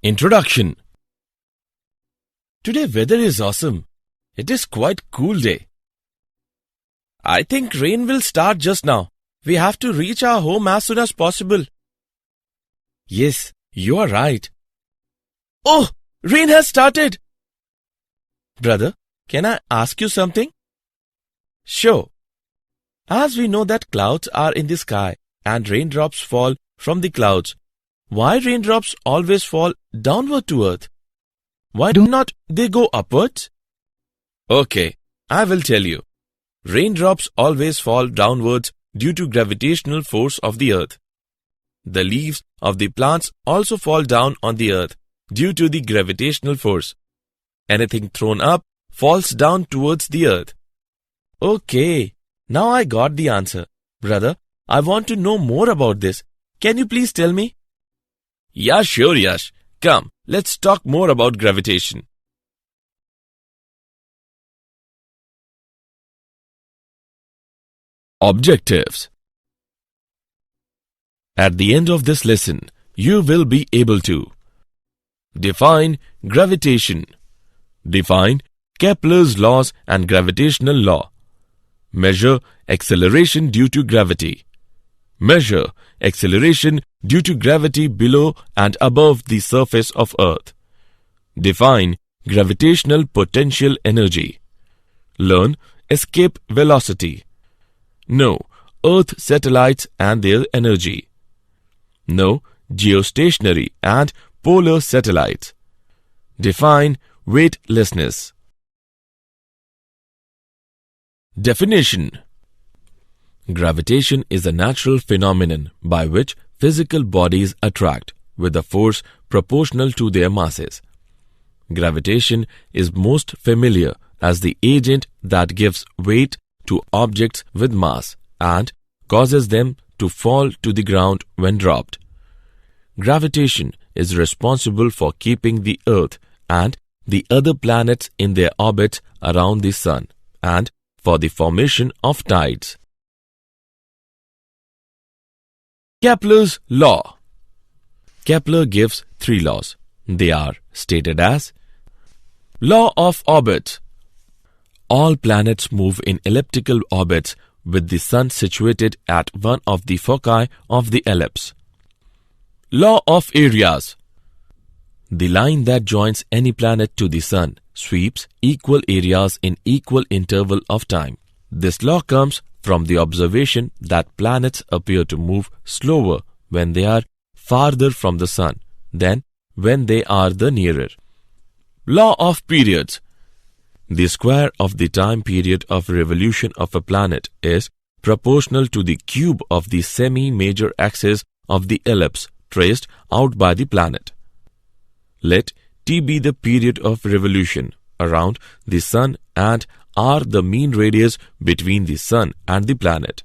Introduction. Today weather is awesome. It is quite cool day. I think rain will start just now. We have to reach our home as soon as possible. Yes, you are right. Oh, rain has started. Brother, can I ask you something? Sure. As we know that clouds are in the sky and raindrops fall from the clouds, why raindrops always fall downward to earth? Why do not they go upwards? Okay, I will tell you. Raindrops always fall downwards due to gravitational force of the earth. The leaves of the plants also fall down on the earth due to the gravitational force. Anything thrown up falls down towards the earth. Okay, now I got the answer. Brother, I want to know more about this. Can you please tell me? Yeah, sure, Yash. Come, let's talk more about gravitation. Objectives. At the end of this lesson, you will be able to define gravitation, define Kepler's laws and gravitational law, measure acceleration due to gravity, measure acceleration due to gravity below and above the surface of Earth, define gravitational potential energy, learn escape velocity, know Earth satellites and their energy, know geostationary and polar satellites, define weightlessness. Definition. Gravitation is a natural phenomenon by which physical bodies attract with a force proportional to their masses. Gravitation is most familiar as the agent that gives weight to objects with mass and causes them to fall to the ground when dropped. Gravitation is responsible for keeping the Earth and the other planets in their orbits around the Sun and for the formation of tides. Kepler's law. Kepler gives three laws. They are stated as: Law of orbits. All planets move in elliptical orbits with the Sun situated at one of the foci of the ellipse. Law of areas. The line that joins any planet to the Sun sweeps equal areas in equal interval of time. This law comes from the observation that planets appear to move slower when they are farther from the Sun than when they are the nearer. Law of periods. The square of the time period of revolution of a planet is proportional to the cube of the semi-major axis of the ellipse traced out by the planet. Let t be the period of revolution around the Sun and r the mean radius between the Sun and the planet.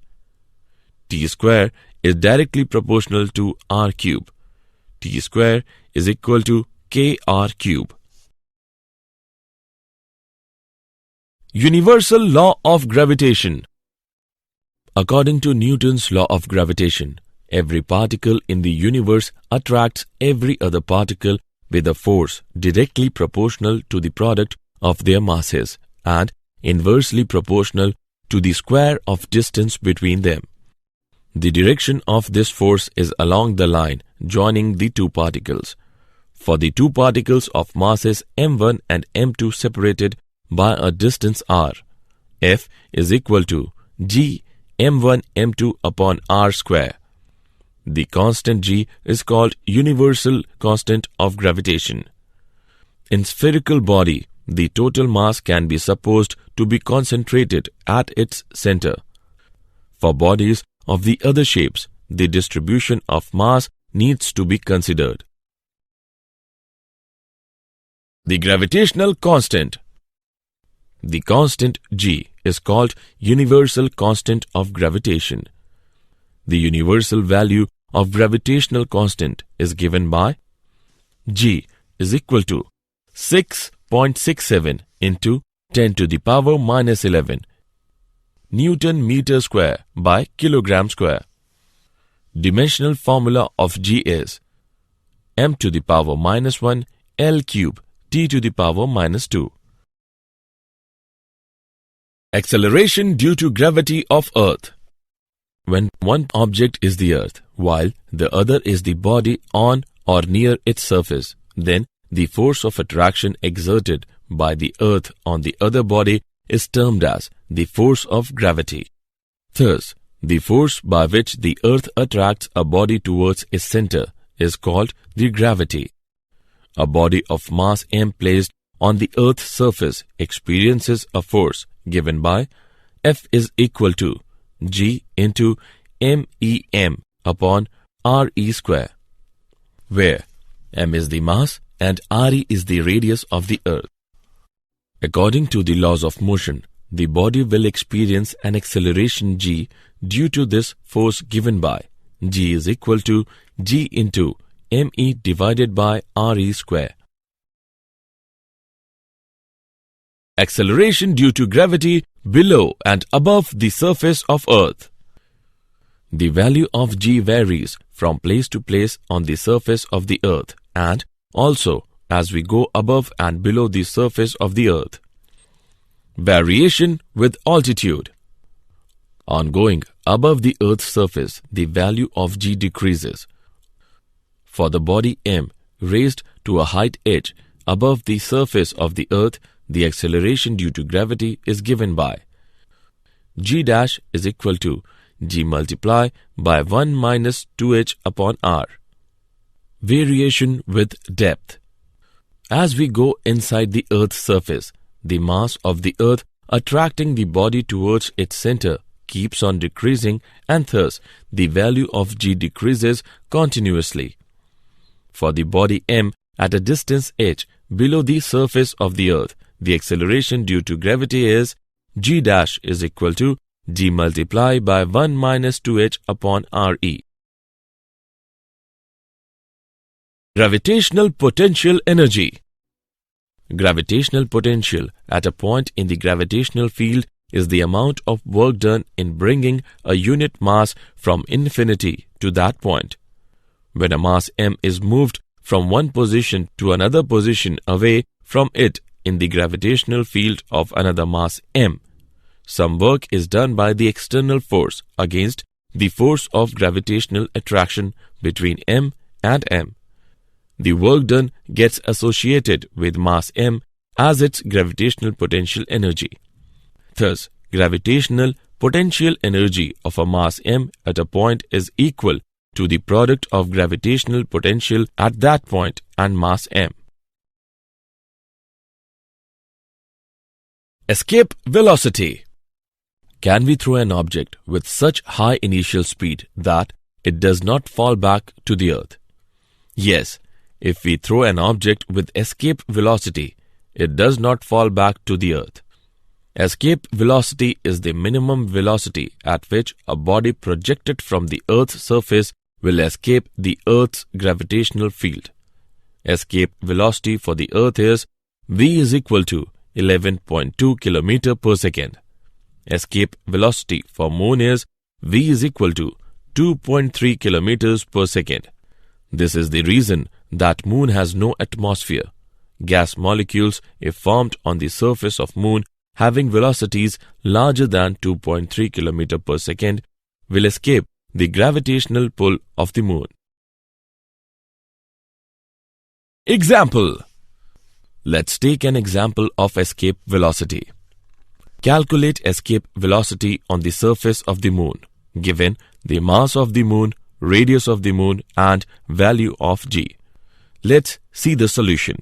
T square is directly proportional to r cube. T square is equal to kr cube. Universal law of gravitation. According to Newton's law of gravitation, every particle in the universe attracts every other particle with a force directly proportional to the product of their masses and inversely proportional to the square of distance between them. The direction of this force is along the line joining the two particles. For the two particles of masses m1 and m2 separated by a distance r, F is equal to g m1 m2 upon r square. The constant g is called universal constant of gravitation. In spherical body, the total mass can be supposed to be concentrated at its center. For bodies of the other shapes, the distribution of mass needs to be considered. The gravitational constant. The constant g is called universal constant of gravitation. The universal value of gravitational constant is given by g is equal to 6.67 into 10 to the power minus 11 Newton meter square by kilogram square. Dimensional formula of g is m to the power minus 1 L cube t to the power minus 2. Acceleration due to gravity of Earth. When one object is the Earth, while the other is the body on or near its surface, then the force of attraction exerted by the Earth on the other body is termed as the force of gravity. Thus, the force by which the Earth attracts a body towards its center is called the gravity. A body of mass m placed on the Earth's surface experiences a force given by F is equal to G into MEM upon RE square, where m is the mass and RE is the radius of the Earth. According to the laws of motion, the body will experience an acceleration g due to this force given by g is equal to G into me divided by RE square. Acceleration due to gravity below and above the surface of Earth. The value of g varies from place to place on the surface of the Earth and also as we go above and below the surface of the Earth. Variation with altitude. On going above the Earth's surface, the value of g decreases. For the body m raised to a height h above the surface of the Earth, the acceleration due to gravity is given by g dash is equal to g multiply by 1 minus 2h upon r. Variation with depth. As we go inside the Earth's surface, the mass of the Earth attracting the body towards its center keeps on decreasing and thus the value of g decreases continuously. For the body m at a distance h below the surface of the Earth, the acceleration due to gravity is g dash is equal to g multiply by 1 minus 2h upon re. Gravitational potential energy. Gravitational potential at a point in the gravitational field is the amount of work done in bringing a unit mass from infinity to that point. When a mass m is moved from one position to another position away from it in the gravitational field of another mass m, some work is done by the external force against the force of gravitational attraction between m and m. The work done gets associated with mass m as its gravitational potential energy. Thus, gravitational potential energy of a mass m at a point is equal to the product of gravitational potential at that point and mass m. Escape velocity. Can we throw an object with such high initial speed that it does not fall back to the Earth? Yes, if we throw an object with escape velocity, it does not fall back to the Earth. Escape velocity is the minimum velocity at which a body projected from the Earth's surface will escape the Earth's gravitational field. Escape velocity for the Earth is v is equal to 11.2 km per second. Escape velocity for Moon is v is equal to 2.3 km per second. This is the reason that Moon has no atmosphere. Gas molecules, if formed on the surface of Moon having velocities larger than 2.3 km per second, will escape the gravitational pull of the Moon. Example. Let's take an example of escape velocity. Calculate escape velocity on the surface of the Moon, given the mass of the Moon, radius of the Moon and value of g. Let's see the solution.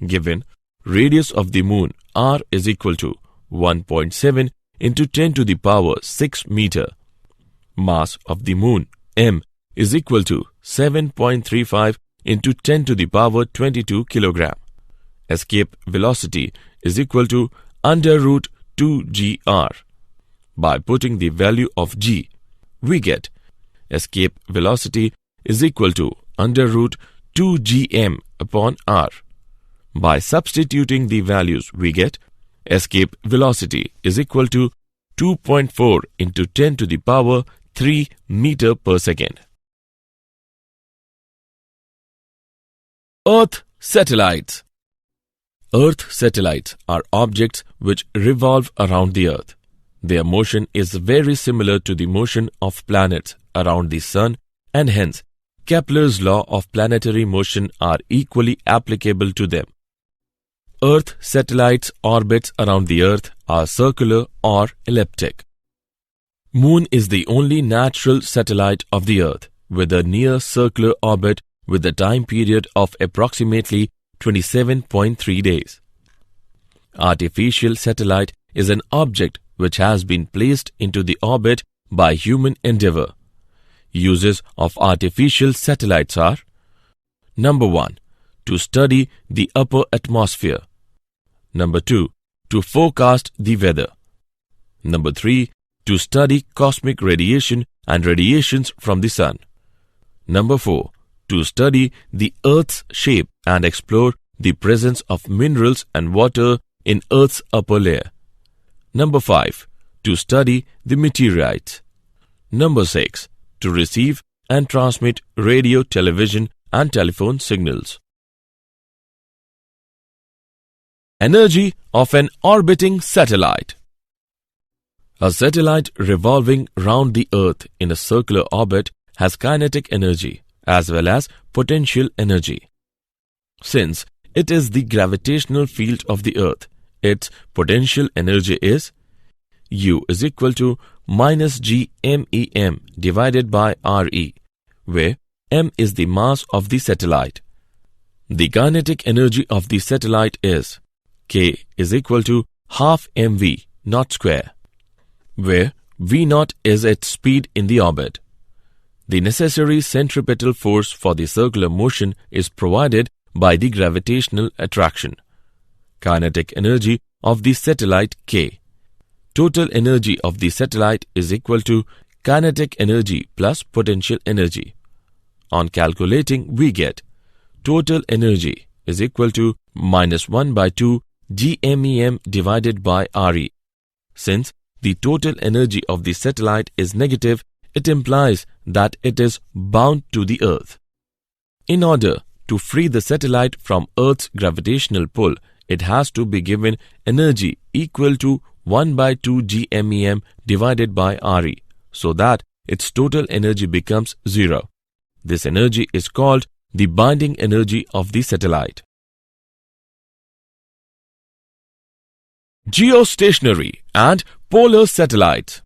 Given radius of the Moon r is equal to 1.7 into 10 to the power 6 meter. Mass of the Moon m is equal to 7.35 into 10 to the power 22 kilogram. Escape velocity is equal to under root 2gr. By putting the value of g, we get escape velocity is equal to under root 2gm upon r. By substituting the values, we get escape velocity is equal to 2.4 into 10 to the power 3 meter per second. Earth satellites. Earth satellites are objects which revolve around the Earth. Their motion is very similar to the motion of planets around the Sun, and hence Kepler's law of planetary motion are equally applicable to them. Earth satellites' orbits around the Earth are circular or elliptic. Moon is the only natural satellite of the Earth with a near circular orbit with a time period of approximately 27.3 days. Artificial satellite is an object which has been placed into the orbit by human endeavor. Uses of artificial satellites are: Number 1. To study the upper atmosphere. Number 2. To forecast the weather. Number 3. To study cosmic radiation and radiations from the Sun. Number 4. To study the Earth's shape and explore the presence of minerals and water in Earth's upper layer. Number 5. To study the meteorites. Number 6. To receive and transmit radio, television, and telephone signals. Energy of an orbiting satellite. A satellite revolving round the Earth in a circular orbit has kinetic energy as well as potential energy. Since it is the gravitational field of the Earth, its potential energy is U is equal to minus g MEM divided by RE, where M is the mass of the satellite. The kinetic energy of the satellite is K is equal to half mv naught square, where v naught is its speed in the orbit. The necessary centripetal force for the circular motion is provided by the gravitational attraction. Kinetic energy of the satellite K. Total energy of the satellite is equal to kinetic energy plus potential energy. On calculating, we get total energy is equal to minus 1 by 2 GMEM divided by RE. Since the total energy of the satellite is negative, it implies that it is bound to the Earth. In order to free the satellite from Earth's gravitational pull, it has to be given energy equal to 1 by 2 GMEM divided by RE, so that its total energy becomes 0. This energy is called the binding energy of the satellite. Geostationary and polar satellites.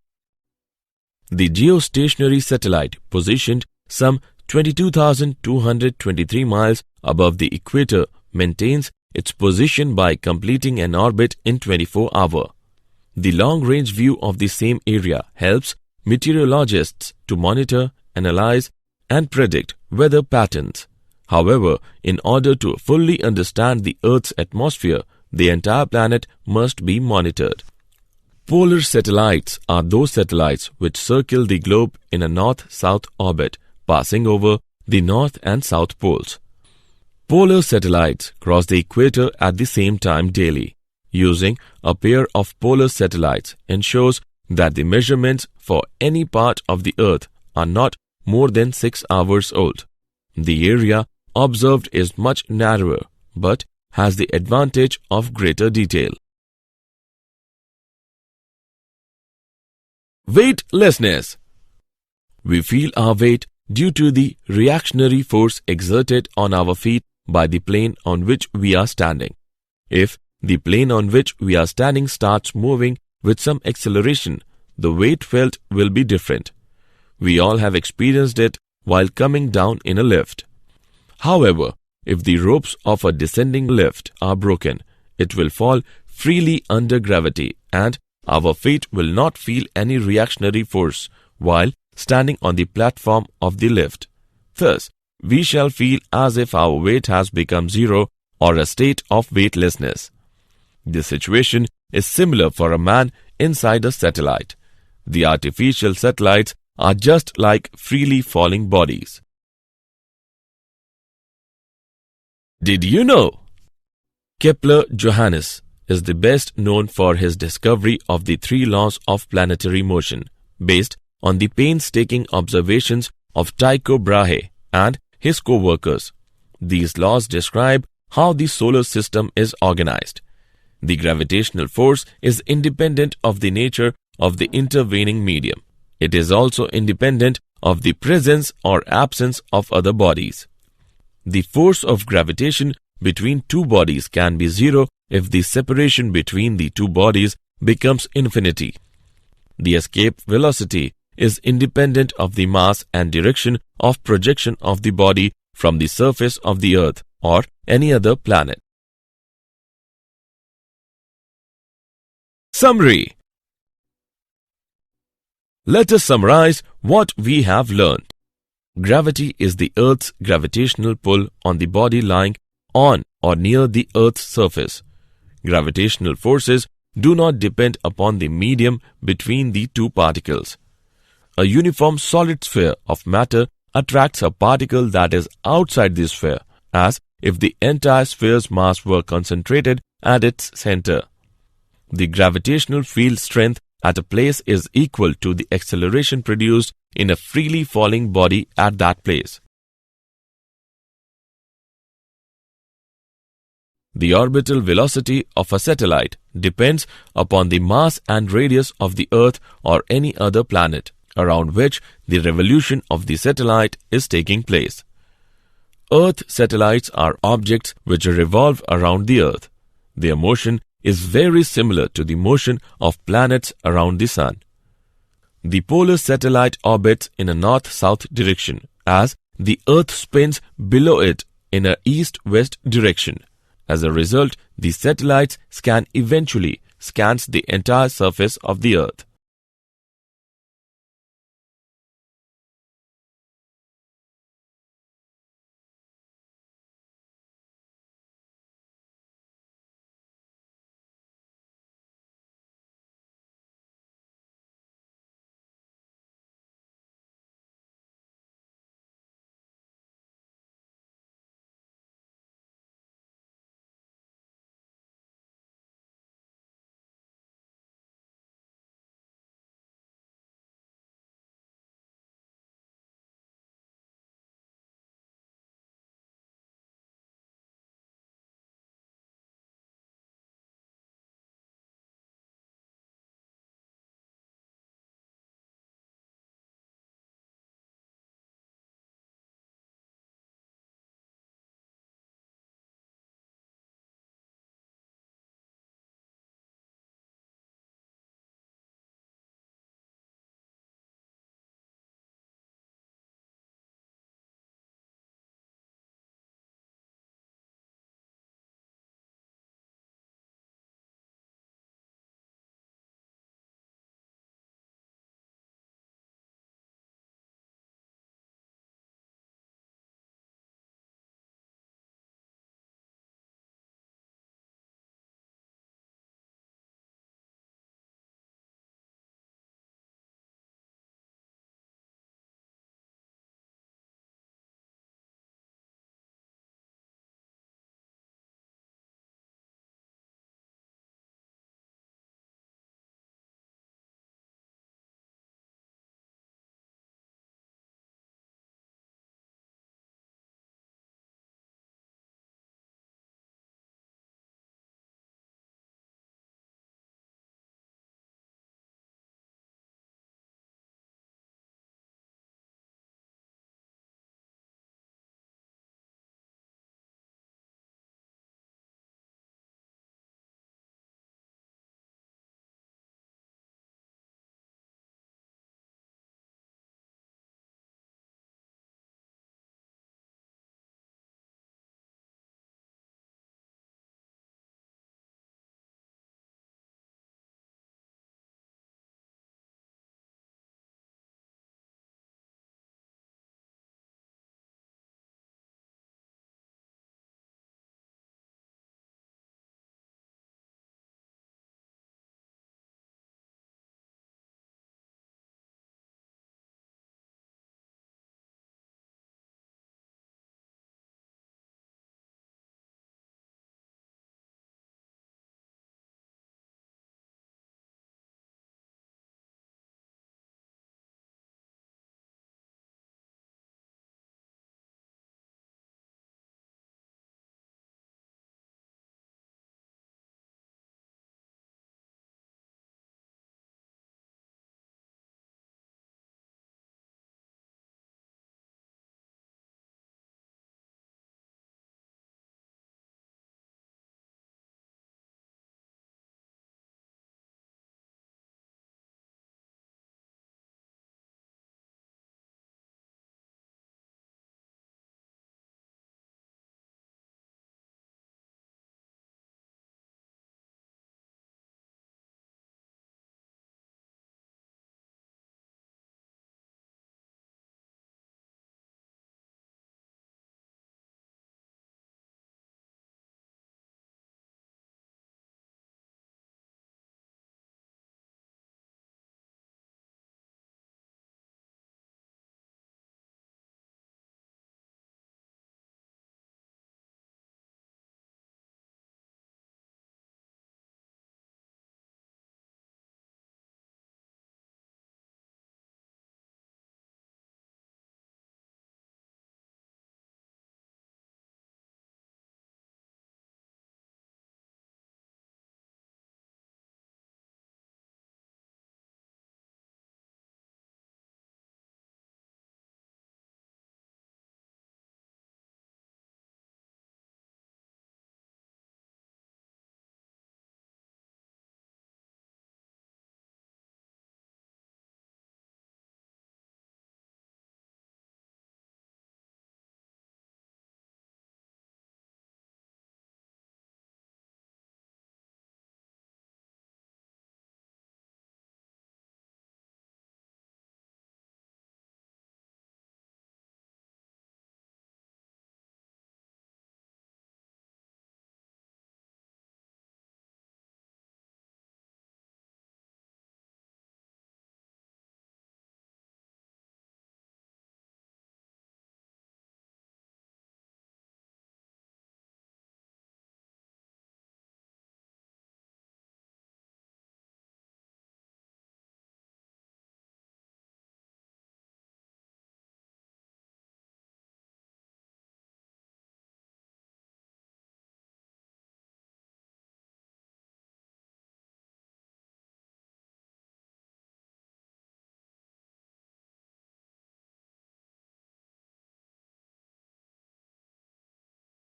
The geostationary satellite, positioned some 22,223 miles above the equator, maintains its position by completing an orbit in 24 hours. The long-range view of the same area helps meteorologists to monitor, analyze, and predict weather patterns. However, in order to fully understand the Earth's atmosphere, the entire planet must be monitored. Polar satellites are those satellites which circle the globe in a north-south orbit, passing over the north and south poles. Polar satellites cross the equator at the same time daily. Using a pair of polar satellites ensures that the measurements for any part of the Earth are not more than 6 hours old. The area observed is much narrower, but has the advantage of greater detail. Weightlessness. We feel our weight due to the reactionary force exerted on our feet by the plane on which we are standing. If the plane on which we are standing starts moving with some acceleration, the weight felt will be different. We all have experienced it while coming down in a lift. However, if the ropes of a descending lift are broken, it will fall freely under gravity and our feet will not feel any reactionary force while standing on the platform of the lift. Thus, we shall feel as if our weight has become zero or a state of weightlessness. This situation is similar for a man inside a satellite. The artificial satellites are just like freely falling bodies. Did you know? Kepler Johannes is the best known for his discovery of the 3 laws of planetary motion, based on the painstaking observations of Tycho Brahe and his co-workers. These laws describe how the solar system is organized. The gravitational force is independent of the nature of the intervening medium. It is also independent of the presence or absence of other bodies. The force of gravitation between two bodies can be zero if the separation between the two bodies becomes infinity. The escape velocity is independent of the mass and direction of projection of the body from the surface of the Earth or any other planet. Summary. Let us summarize what we have learned. Gravity is the Earth's gravitational pull on the body lying on or near the Earth's surface. Gravitational forces do not depend upon the medium between the two particles. A uniform solid sphere of matter attracts a particle that is outside the sphere, as if the entire sphere's mass were concentrated at its center. The gravitational field strength at a place is equal to the acceleration produced in a freely falling body at that place. The orbital velocity of a satellite depends upon the mass and radius of the Earth or any other planet around which the revolution of the satellite is taking place. Earth satellites are objects which revolve around the Earth. Their motion is very similar to the motion of planets around the Sun. The polar satellite orbits in a north-south direction, as the Earth spins below it in a east-west direction. As a result, the satellite's scan eventually scans the entire surface of the Earth.